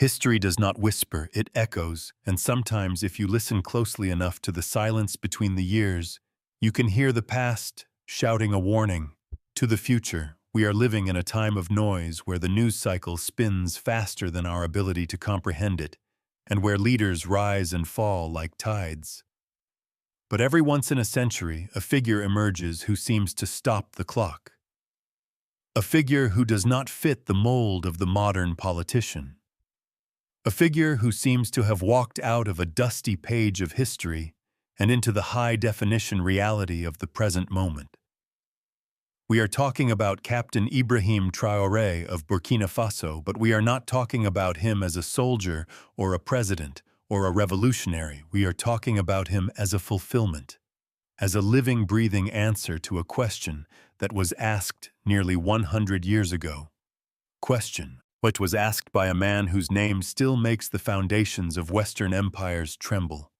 History does not whisper, it echoes, and sometimes if you listen closely enough to the silence between the years, you can hear the past shouting a warning. To the future, we are living in a time of noise where the news cycle spins faster than our ability to comprehend it, and where leaders rise and fall like tides. But every once in a century, a figure emerges who seems to stop the clock. A figure who does not fit the mold of the modern politician. A figure who seems to have walked out of a dusty page of history and into the high-definition reality of the present moment. We are talking about Captain Ibrahim Traoré of Burkina Faso, but we are not talking about him as a soldier or a president or a revolutionary. We are talking about him as a fulfillment, as a living, breathing answer to a question that was asked nearly 100 years ago. Question. What was asked by a man whose name still makes the foundations of Western empires tremble.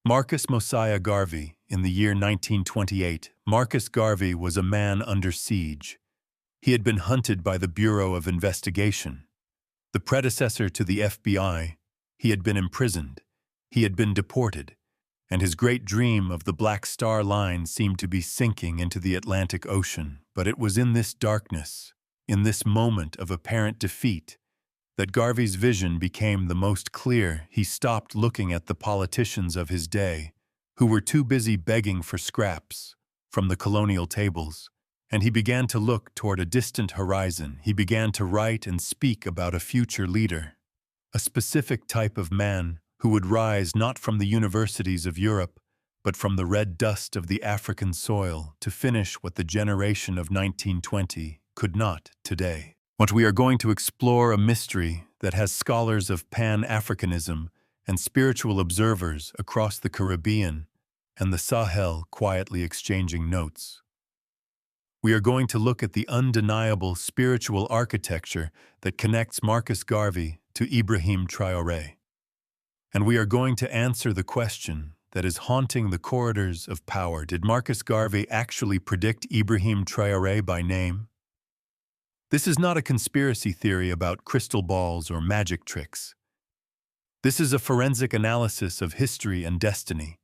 Marcus Garvey, in the year 1928, Marcus Garvey was a man under siege. He had been hunted by the Bureau of Investigation. The predecessor to the FBI, he had been imprisoned, he had been deported, and his great dream of the Black Star Line seemed to be sinking into the Atlantic Ocean. But it was in this darkness, in this moment of apparent defeat, that Garvey's vision became the most clear. He stopped looking at the politicians of his day, who were too busy begging for scraps from the colonial tables, and he began to look toward a distant horizon. He began to write and speak about a future leader, a specific type of man who would rise not from the universities of Europe, but from the red dust of the African soil to finish what the generation of 1920 could not today. What we are going to explore a mystery that has scholars of Pan-Africanism and spiritual observers across the Caribbean and the Sahel quietly exchanging notes. We are going to look at the undeniable spiritual architecture that connects Marcus Garvey to Ibrahim Traoré. And we are going to answer the question that is haunting the corridors of power. Did Marcus Garvey actually predict Ibrahim Traoré by name? This is not a conspiracy theory about crystal balls or magic tricks. This is a forensic analysis of history and destiny.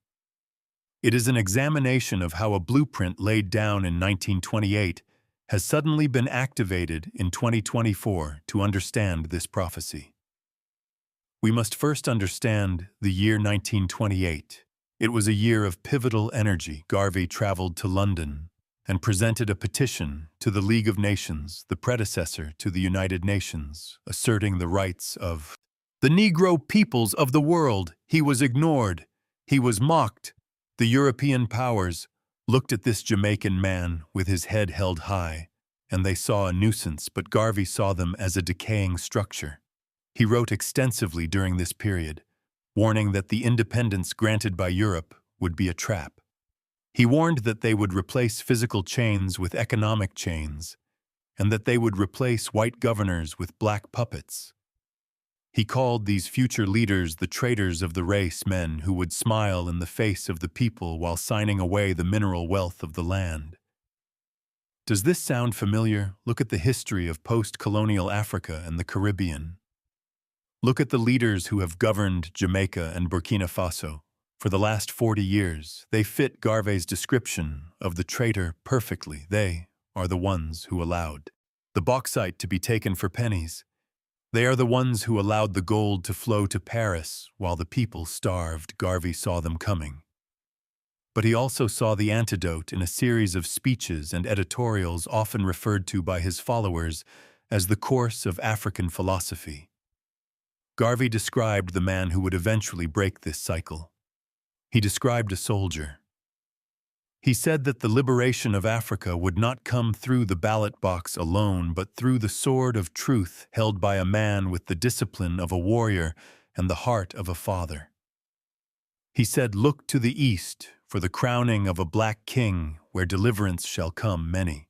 It is an examination of how a blueprint laid down in 1928 has suddenly been activated in 2024 to understand this prophecy. We must first understand the year 1928. It was a year of pivotal energy. Garvey traveled to London and presented a petition to the League of Nations, the predecessor to the United Nations, asserting the rights of the Negro peoples of the world. He was ignored. He was mocked. The European powers looked at this Jamaican man with his head held high, and they saw a nuisance, but Garvey saw them as a decaying structure. He wrote extensively during this period, warning that the independence granted by Europe would be a trap. He warned that they would replace physical chains with economic chains, and that they would replace white governors with black puppets. He called these future leaders the traitors of the race, men who would smile in the face of the people while signing away the mineral wealth of the land. Does this sound familiar? Look at the history of post-colonial Africa and the Caribbean. Look at the leaders who have governed Jamaica and Burkina Faso. For the last 40 years, they fit Garvey's description of the traitor perfectly. They are the ones who allowed the bauxite to be taken for pennies. They are the ones who allowed the gold to flow to Paris while the people starved. Garvey saw them coming. But he also saw the antidote in a series of speeches and editorials often referred to by his followers as the course of African philosophy. Garvey described the man who would eventually break this cycle. He described a soldier. He said that the liberation of Africa would not come through the ballot box alone, but through the sword of truth held by a man with the discipline of a warrior and the heart of a father. He said, "Look to the east for the crowning of a black king, where deliverance shall come many."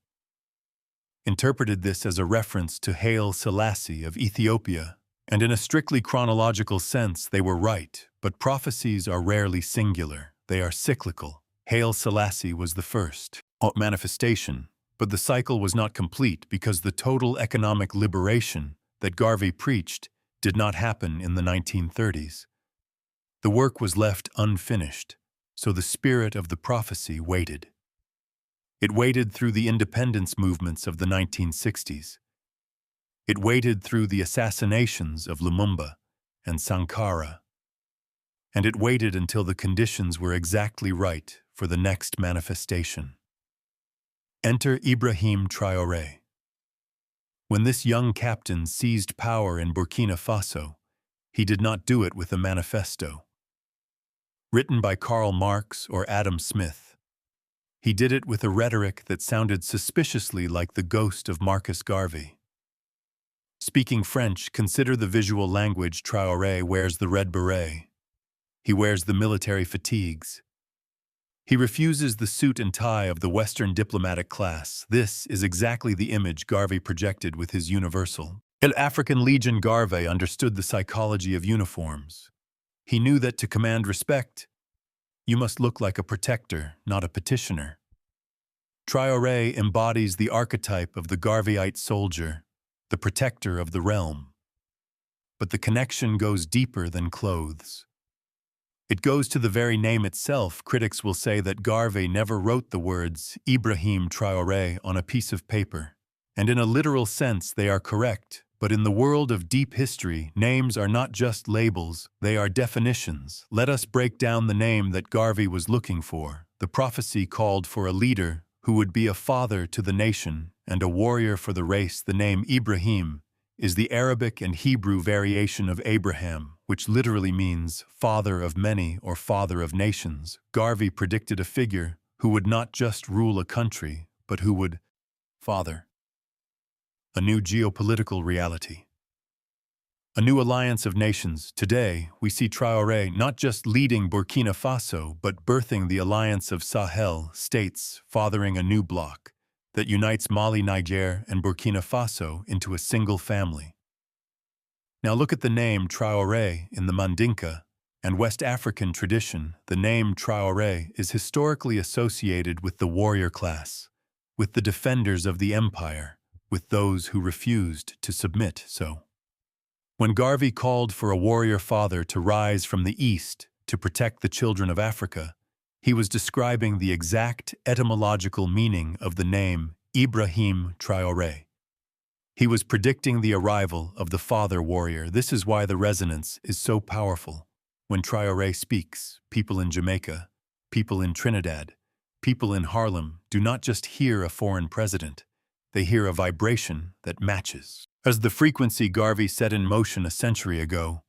Interpreted this as a reference to Haile Selassie of Ethiopia, and in a strictly chronological sense they were right, but prophecies are rarely singular, they are cyclical. Haile Selassie was the first manifestation, but the cycle was not complete because the total economic liberation that Garvey preached did not happen in the 1930s. The work was left unfinished, so the spirit of the prophecy waited. It waited through the independence movements of the 1960s. It waited through the assassinations of Lumumba and Sankara. And it waited until the conditions were exactly right for the next manifestation. Enter Ibrahim Traoré. When this young captain seized power in Burkina Faso, he did not do it with a manifesto written by Karl Marx or Adam Smith. He did it with a rhetoric that sounded suspiciously like the ghost of Marcus Garvey. Speaking French, consider the visual language. Traoré wears the red beret. He wears the military fatigues. He refuses the suit and tie of the Western diplomatic class. This is exactly the image Garvey projected with his universal. African Legion. Garvey understood the psychology of uniforms. He knew that to command respect, you must look like a protector, not a petitioner. Traoré embodies the archetype of the Garveyite soldier, the protector of the realm. But the connection goes deeper than clothes. It goes to the very name itself. Critics will say that Garvey never wrote the words Ibrahim Traoré on a piece of paper. And in a literal sense, they are correct. But in the world of deep history, names are not just labels, they are definitions. Let us break down the name that Garvey was looking for. The prophecy called for a leader who would be a father to the nation and a warrior for the race. The name Ibrahim is the Arabic and Hebrew variation of Abraham, which literally means father of many or father of nations. Garvey predicted a figure who would not just rule a country, but who would father a new geopolitical reality, a new alliance of nations. Today, we see Traoré not just leading Burkina Faso, but birthing the alliance of Sahel states, fathering a new bloc that unites Mali, Niger, and Burkina Faso into a single family. Now look at the name Traoré in the Mandinka and West African tradition. The name Traoré is historically associated with the warrior class, with the defenders of the empire, with those who refused to submit. So, when Garvey called for a warrior father to rise from the east to protect the children of Africa, he was describing the exact etymological meaning of the name Ibrahim Traoré. He was predicting the arrival of the father warrior. This is why the resonance is so powerful. When Traoré speaks, people in Jamaica, people in Trinidad, people in Harlem do not just hear a foreign president. They hear a vibration that matches as the frequency Garvey set in motion a century ago.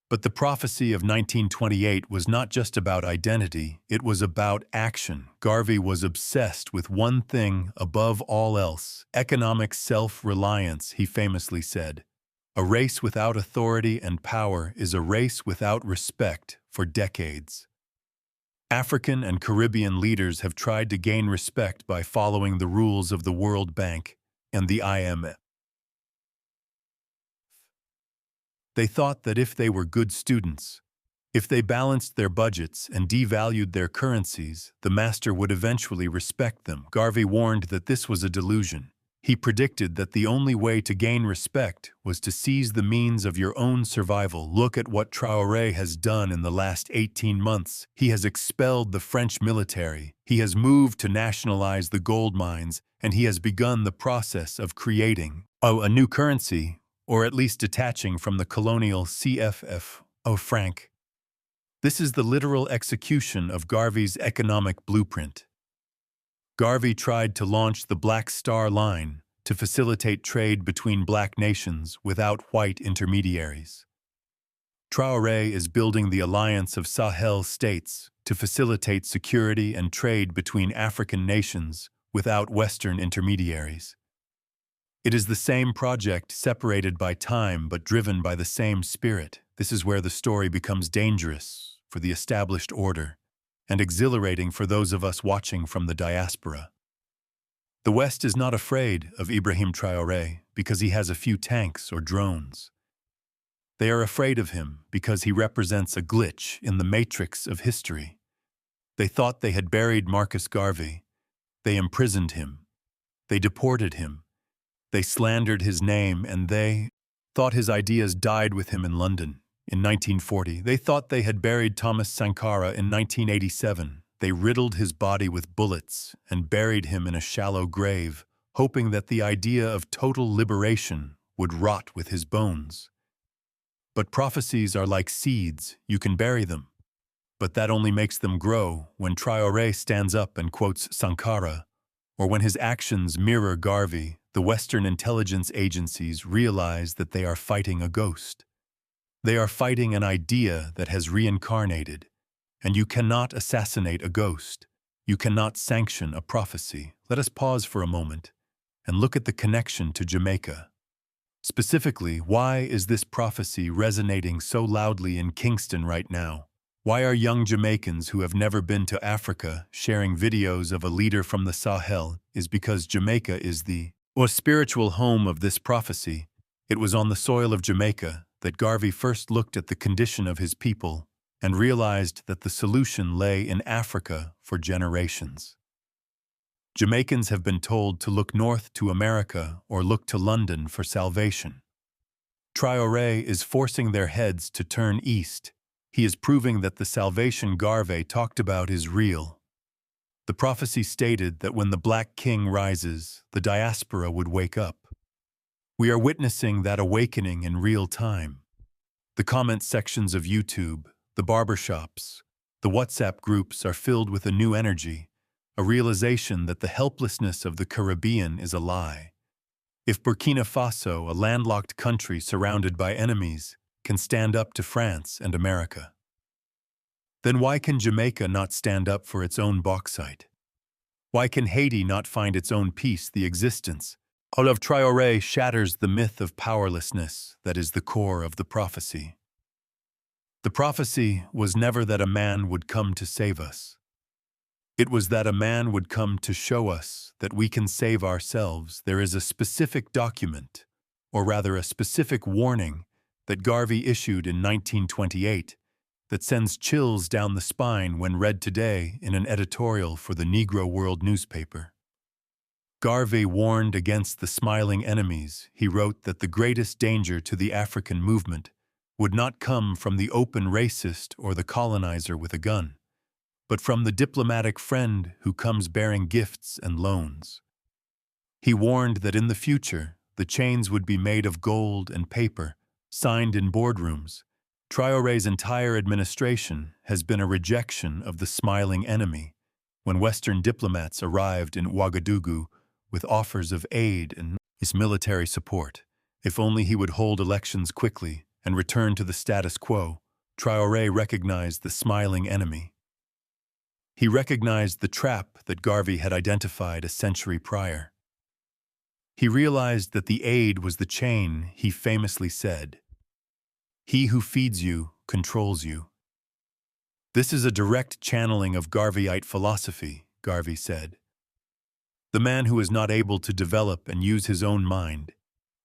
But the prophecy of 1928 was not just about identity, it was about action. Garvey was obsessed with one thing above all else: economic self-reliance. He famously said, "A race without authority and power is a race without respect." For decades, African and Caribbean leaders have tried to gain respect by following the rules of the World Bank and the IMF. They thought that if they were good students, if they balanced their budgets and devalued their currencies, the master would eventually respect them. Garvey warned that this was a delusion. He predicted that the only way to gain respect was to seize the means of your own survival. Look at what Traoré has done in the last 18 months. He has expelled the French military, he has moved to nationalize the gold mines, and he has begun the process of creating a new currency, or at least detaching from the colonial CFF, franc. This is the literal execution of Garvey's economic blueprint. Garvey tried to launch the Black Star Line to facilitate trade between black nations without white intermediaries. Traoré is building the alliance of Sahel states to facilitate security and trade between African nations without Western intermediaries. It is the same project, separated by time but driven by the same spirit. This is where the story becomes dangerous for the established order and exhilarating for those of us watching from the diaspora. The West is not afraid of Ibrahim Traoré because he has a few tanks or drones. They are afraid of him because he represents a glitch in the matrix of history. They thought they had buried Marcus Garvey. They imprisoned him. They deported him. They slandered his name, and they thought his ideas died with him in London. In 1940, they thought they had buried Thomas Sankara. In 1987, they riddled his body with bullets and buried him in a shallow grave, hoping that the idea of total liberation would rot with his bones. But prophecies are like seeds, you can bury them. But that only makes them grow when Traoré stands up and quotes Sankara, or when his actions mirror Garvey. The Western intelligence agencies realize that they are fighting a ghost. They are fighting an idea that has reincarnated, and you cannot assassinate a ghost. You cannot sanction a prophecy. Let us pause for a moment and look at the connection to Jamaica. Specifically, why is this prophecy resonating so loudly in Kingston right now? Why are young Jamaicans who have never been to Africa sharing videos of a leader from the Sahel? Is because Jamaica is the spiritual home of this prophecy. It was on the soil of Jamaica that Garvey first looked at the condition of his people and realized that the solution lay in Africa for generations. Jamaicans have been told to look north to America or look to London for salvation. Traoré is forcing their heads to turn east. He is proving that the salvation Garvey talked about is real. The prophecy stated that when the Black King rises, the diaspora would wake up. We are witnessing that awakening in real time. The comment sections of YouTube, the barbershops, the WhatsApp groups are filled with a new energy, a realization that the helplessness of the Caribbean is a lie. If Burkina Faso, a landlocked country surrounded by enemies, can stand up to France and America, then why can Jamaica not stand up for its own bauxite? Why can Haiti not find its own peace? The existence of Traoré shatters the myth of powerlessness that is the core of the prophecy. The prophecy was never that a man would come to save us. It was that a man would come to show us that we can save ourselves. There is a specific document, or rather a specific warning, that Garvey issued in 1928 that sends chills down the spine when read today in an editorial for the Negro World newspaper. Garvey warned against the smiling enemies. He wrote that the greatest danger to the African movement would not come from the open racist or the colonizer with a gun, but from the diplomatic friend who comes bearing gifts and loans. He warned that in the future, the chains would be made of gold and paper, signed in boardrooms. Traoré's entire administration has been a rejection of the smiling enemy. When Western diplomats arrived in Ouagadougou with offers of aid and his military support, if only he would hold elections quickly and return to the status quo, Traoré recognized the smiling enemy. He recognized the trap that Garvey had identified a century prior. He realized that the aid was the chain. He famously said, "He who feeds you controls you." This is a direct channeling of Garveyite philosophy, Garvey said. The man who is not able to develop and use his own mind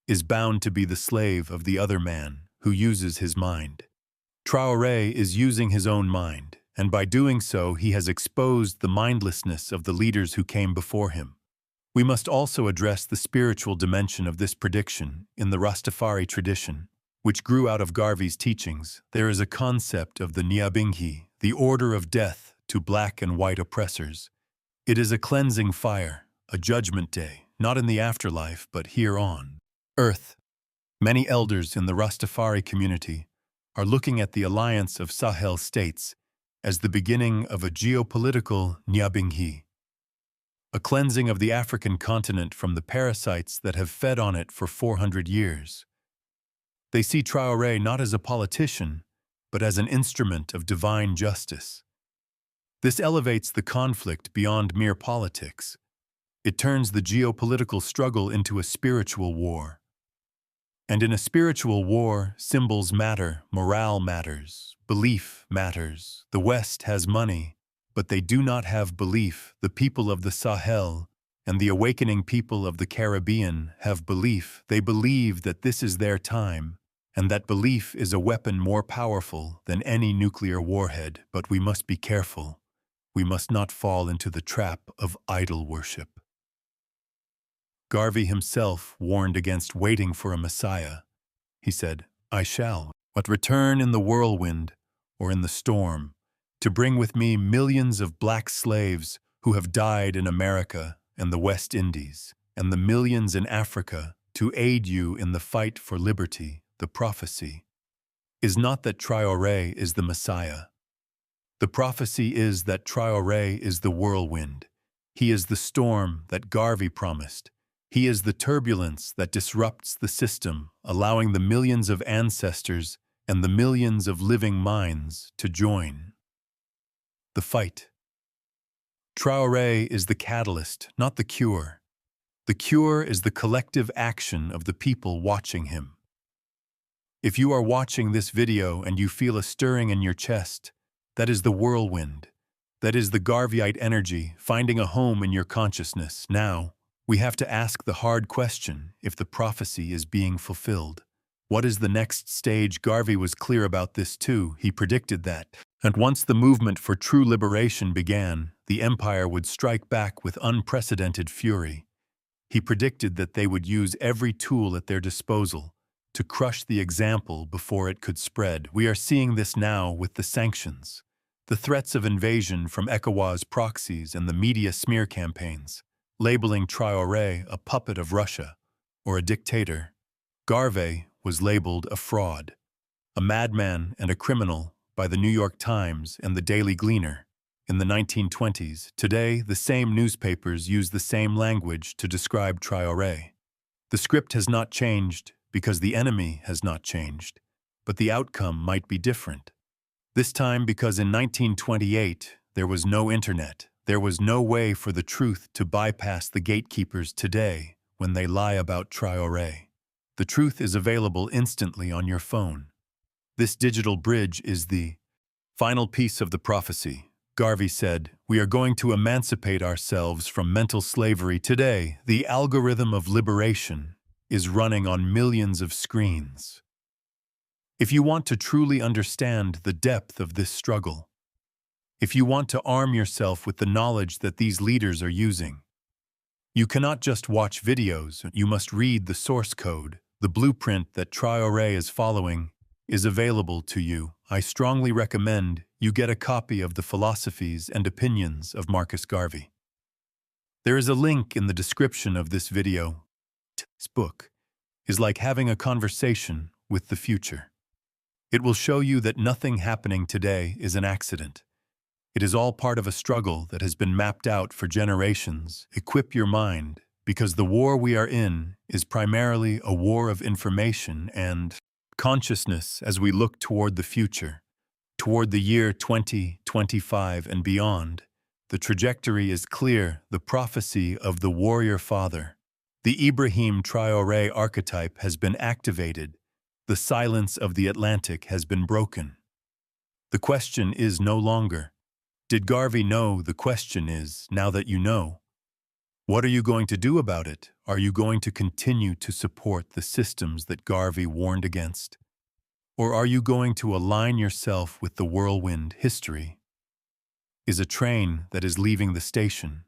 is bound to be the slave of the other man who uses his mind. Traoré is using his own mind, and by doing so he has exposed the mindlessness of the leaders who came before him. We must also address the spiritual dimension of this prediction. In the Rastafari tradition, which grew out of Garvey's teachings, there is a concept of the Nyabinghi, the order of death to black and white oppressors. It is a cleansing fire, a judgment day, not in the afterlife, but here on earth. Many elders in the Rastafari community are looking at the alliance of Sahel states as the beginning of a geopolitical Nyabinghi, a cleansing of the African continent from the parasites that have fed on it for 400 years. They see Traoré not as a politician, but as an instrument of divine justice. This elevates the conflict beyond mere politics. It turns the geopolitical struggle into a spiritual war. And in a spiritual war, symbols matter, morale matters, belief matters. The West has money, but they do not have belief. The people of the Sahel and the awakening people of the Caribbean have belief. They believe that this is their time, and that belief is a weapon more powerful than any nuclear warhead. But we must be careful. We must not fall into the trap of idol worship. Garvey himself warned against waiting for a Messiah. he said, I shall, but return in the whirlwind or in the storm, to bring with me millions of black slaves who have died in America and the West Indies, and the millions in Africa to aid you in the fight for liberty. The prophecy is not that Traoré is the Messiah. The prophecy is that Traoré is the whirlwind. He is the storm that Garvey promised. He is the turbulence that disrupts the system, allowing the millions of ancestors and the millions of living minds to join the fight. Traoré is the catalyst, not the cure. The cure is the collective action of the people watching him. If you are watching this video and you feel a stirring in your chest, that is the whirlwind. That is the Garveyite energy finding a home in your consciousness. Now, we have to ask the hard question if the prophecy is being fulfilled. What is the next stage? Garvey was clear about this too. He predicted that. And once the movement for true liberation began, the empire would strike back with unprecedented fury. He predicted that they would use every tool at their disposal to crush the example before it could spread. We are seeing this now with the sanctions, the threats of invasion from ECOWAS proxies and the media smear campaigns, labeling Traoré a puppet of Russia or a dictator. Garvey was labeled a fraud, a madman and a criminal by the New York Times and the Daily Gleaner in the 1920s. Today, the same newspapers use the same language to describe Traoré. The script has not changed because the enemy has not changed, but the outcome might be different. This time because in 1928, there was no internet. There was no way for the truth to bypass the gatekeepers today when they lie about Traoré. The truth is available instantly on your phone. This digital bridge is the final piece of the prophecy. Garvey said, we are going to emancipate ourselves from mental slavery today. The algorithm of liberation is running on millions of screens. If you want to truly understand the depth of this struggle, if you want to arm yourself with the knowledge that these leaders are using, you cannot just watch videos, you must read the source code. The blueprint that Traoré is following is available to you. I strongly recommend you get a copy of the philosophies and opinions of Marcus Garvey. There is a link in the description of this video. This book is like having a conversation with the future. It will show you that nothing happening today is an accident. It is all part of a struggle that has been mapped out for generations. Equip your mind, because the war we are in is primarily a war of information and consciousness as we look toward the future, toward the year 2025 and beyond. The trajectory is clear, the prophecy of the warrior father. The Ibrahim Traoré archetype has been activated. The silence of the Atlantic has been broken. The question is no longer, did Garvey know? The question is, now that you know, what are you going to do about it? Are you going to continue to support the systems that Garvey warned against? Or are you going to align yourself with the whirlwind? History is a train that is leaving the station.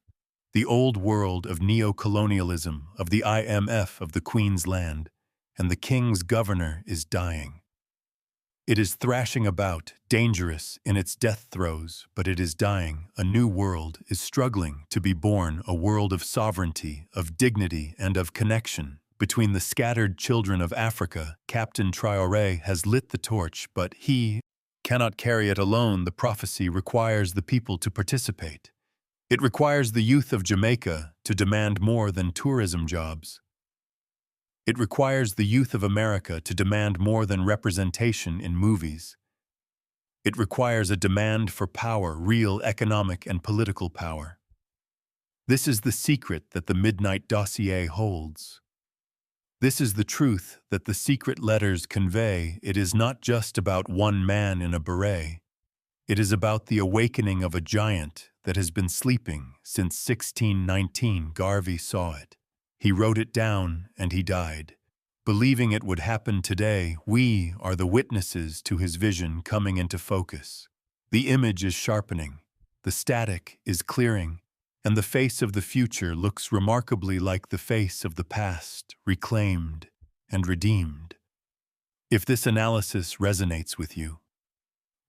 The old world of neo-colonialism, of the IMF of the Queen's land, and the King's governor is dying. It is thrashing about, dangerous in its death throes, but it is dying. A new world is struggling to be born, a world of sovereignty, of dignity, and of connection. Between the scattered children of Africa, Captain Traoré has lit the torch, but he cannot carry it alone. The prophecy requires the people to participate. It requires the youth of Jamaica to demand more than tourism jobs. It requires the youth of America to demand more than representation in movies. It requires a demand for power, real economic and political power. This is the secret that the Midnight Dossier holds. This is the truth that the secret letters convey. It is not just about one man in a beret. It is about the awakening of a giant that has been sleeping since 1619. Garvey saw it. He wrote it down and he died. Believing it would happen today, we are the witnesses to his vision coming into focus. The image is sharpening, the static is clearing, and the face of the future looks remarkably like the face of the past, reclaimed and redeemed. If this analysis resonates with you,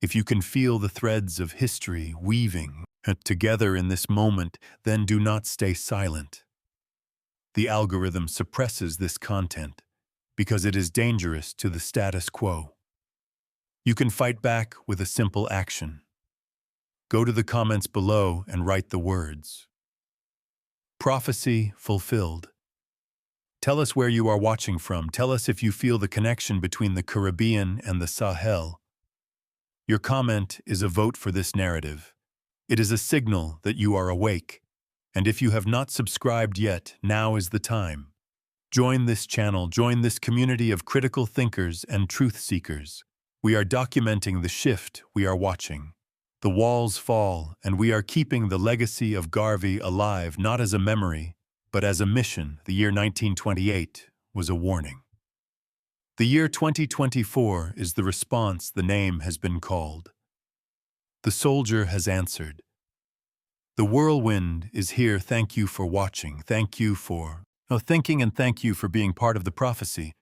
if you can feel the threads of history weaving together in this moment, then do not stay silent. The algorithm suppresses this content because it is dangerous to the status quo. You can fight back with a simple action. Go to the comments below and write the words. Prophecy fulfilled. Tell us where you are watching from. Tell us if you feel the connection between the Caribbean and the Sahel. Your comment is a vote for this narrative. It is a signal that you are awake. And if you have not subscribed yet, now is the time. Join this channel, join this community of critical thinkers and truth seekers. We are documenting the shift we are watching. The walls fall, and we are keeping the legacy of Garvey alive, not as a memory, but as a mission. The year 1928 was a warning. The year 2024 is the response the name has been called. The soldier has answered. The whirlwind is here. Thank you for watching. Thank you for thinking, and thank you for being part of the prophecy.